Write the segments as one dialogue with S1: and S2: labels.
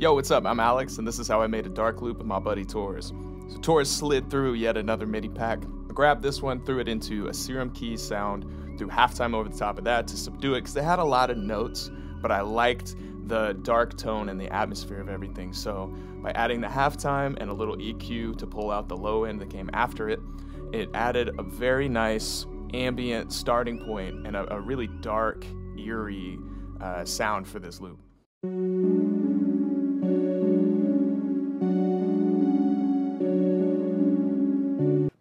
S1: Yo, what's up? I'm Alex, and this is how I made a dark loop with my buddy Torres. So Torres slid through yet another MIDI pack. I grabbed this one, threw it into a Serum Keys sound, threw halftime over the top of that to subdue it, because they had a lot of notes, but I liked the dark tone and the atmosphere of everything. So by adding the halftime and a little EQ to pull out the low end that came after it, it added a very nice ambient starting point and a really dark, eerie sound for this loop.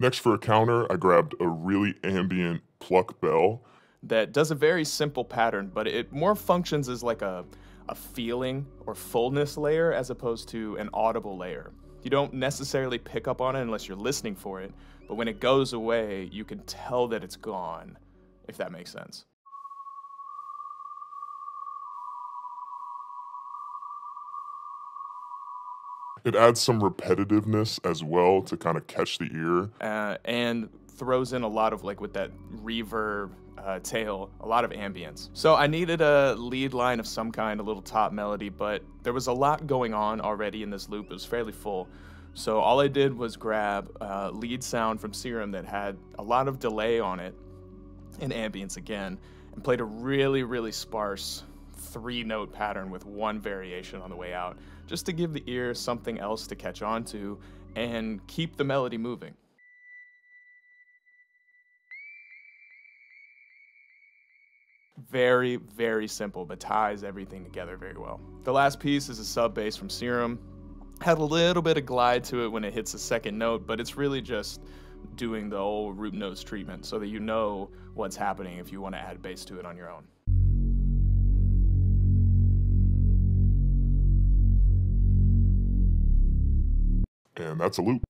S2: Next for a counter, I grabbed a really ambient pluck bell.
S1: That does a very simple pattern, but it more functions as like a feeling or fullness layer as opposed to an audible layer. You don't necessarily pick up on it unless you're listening for it, but when it goes away, you can tell that it's gone, if that makes sense.
S2: It adds some repetitiveness as well to kind of catch the ear.
S1: And throws in a lot of, like with that reverb tail, a lot of ambience. So I needed a lead line of some kind, a little top melody, but there was a lot going on already in this loop. It was fairly full. So all I did was grab a lead sound from Serum that had a lot of delay on it and ambience again, and played a really, really sparse 3-note pattern with one variation on the way out, just to give the ear something else to catch on to and keep the melody moving. Very, very simple, but ties everything together very well. The last piece is a sub bass from Serum. Had a little bit of glide to it when it hits the second note, but it's really just doing the old root notes treatment so that you know what's happening if you want to add bass to it on your own.
S2: And that's a loop.